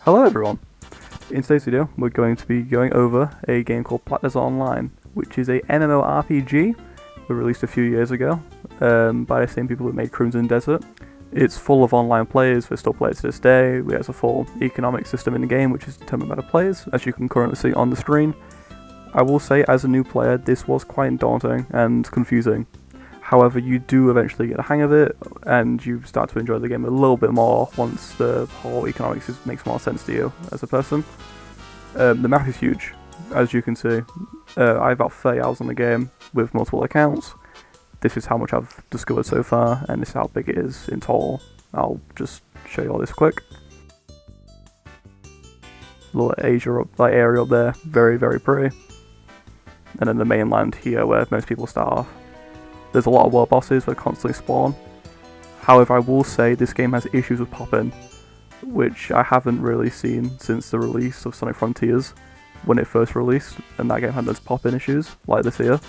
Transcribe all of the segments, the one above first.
Hello everyone! In today's video we're going to be going over a game called Black Desert Online, which is a MMORPG released a few years ago by the same people that made Crimson Desert. It's full of online players, there's still players to this day, there's a full economic system in the game which is determined by the players, as you can currently see on the screen. I will say, as a new player, this was quite daunting and confusing. However, you do eventually get a hang of it, and you start to enjoy the game a little bit more once the whole economics makes more sense to you as a person. The map is huge, as you can see. I have about 30 hours on the game with multiple accounts. This is how much I've discovered so far, and this is how big it is in total. I'll just show you all this quick. Little Asia area up there, very, very pretty. And then the mainland here, where most people start off. There's a lot of world bosses that constantly spawn. However, I will say this game has issues with pop-in, which I haven't really seen since the release of Sonic Frontiers, when it first released, and that game had those pop-in issues, like this here.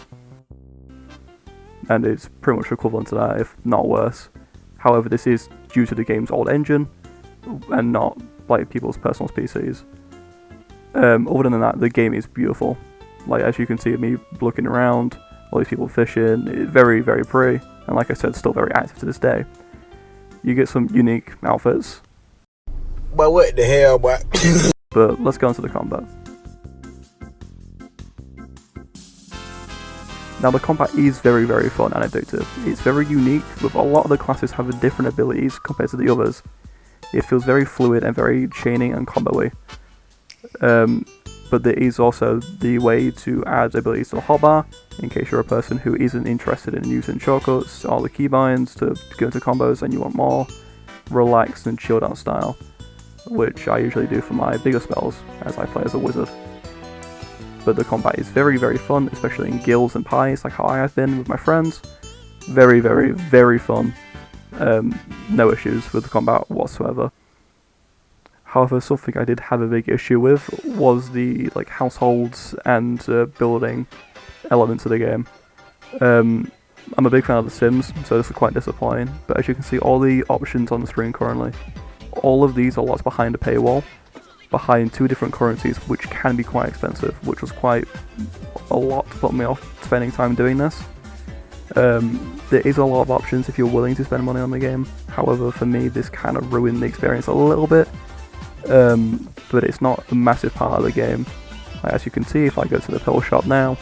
And it's pretty much equivalent to that, if not worse. However, this is due to the game's old engine, and not like people's personal PCs. Other than that, the game is beautiful. Like, as you can see me looking around, all these people fishing, it's very, very pretty, and like I said, still very active to this day. You get some unique outfits. But what the hell, boy? But let's go into the combat. Now the combat is very, very fun and addictive. It's very unique, with a lot of the classes having different abilities compared to the others. It feels very fluid and very chaining and combo-y. But there is also the way to add abilities to the hotbar, in case you're a person who isn't interested in using shortcuts or the keybinds to go into combos and you want more relaxed and chilled out style, which I usually do for my bigger spells as I play as a wizard. But the combat is very, very fun, especially in guilds and pies like how I have been with my friends. Very, very, very fun. No issues with the combat whatsoever. However, something I did have a big issue with was the households and building elements of the game. I'm a big fan of The Sims, so this is quite disappointing, but as you can see, all the options on the screen currently, all of these are locked behind a paywall, behind two different currencies, which can be quite expensive, which was quite a lot to put me off spending time doing this. There is a lot of options if you're willing to spend money on the game. However, for me, this kind of ruined the experience a little bit. But it's not a massive part of the game. As you can see, if I go to the pill shop now,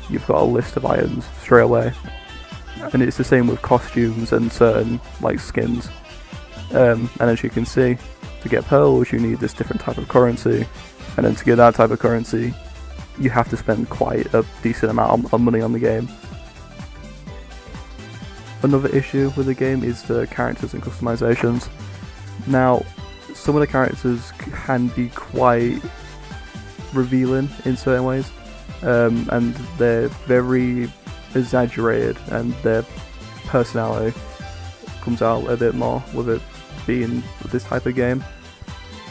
you've got a list of items straight away, and it's the same with costumes and certain skins. And as you can see, to get pearls you need this different type of currency, and then to get that type of currency you have to spend quite a decent amount of money on the game. Another issue with the game is the characters and customizations. Now, some of the characters can be quite revealing in certain ways, and they're very exaggerated, and their personality comes out a bit more with it being this type of game.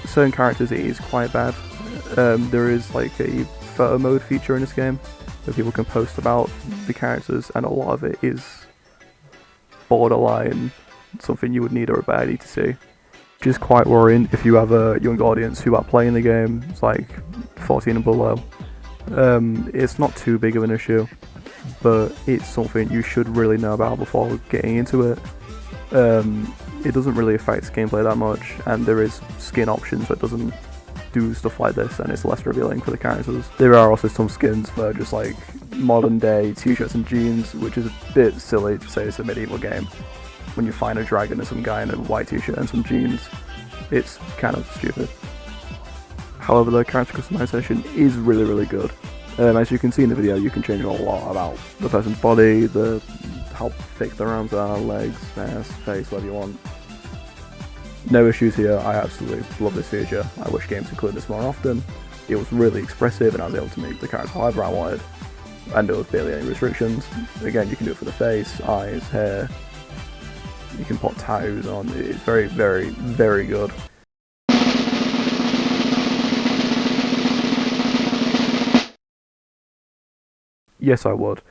Certain characters, it is quite bad. There is a photo mode feature in this game where people can post about the characters, and a lot of it is borderline something you would need a rebellion to see. Which is quite worrying if you have a young audience who are playing the game, it's 14 and below. It's not too big of an issue, but it's something you should really know about before getting into it. It doesn't really affect gameplay that much, and there is skin options that doesn't do stuff like this, and it's less revealing for the characters. There are also some skins that are just modern day t-shirts and jeans, which is a bit silly to say it's a medieval game. When you find a dragon and some guy in a white t-shirt and some jeans, it's kind of stupid. However, the character customization is really, really good. As you can see in the video, you can change a lot about the person's body, how thick their arms are, legs, ass, face, whatever you want. No issues here. I absolutely love this feature. I wish games included this more often. It was really expressive, and I was able to make the character however I wanted, and there was barely any restrictions. Again, you can do it for the face, eyes, hair. You can put tattoos on. It's very, very, very good. Yes, I would.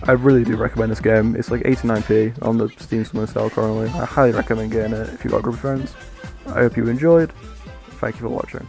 I really do recommend this game. It's like 89p on the Steam Summer Sale currently. I highly recommend getting it if you've got a group of friends. I hope you enjoyed. Thank you for watching.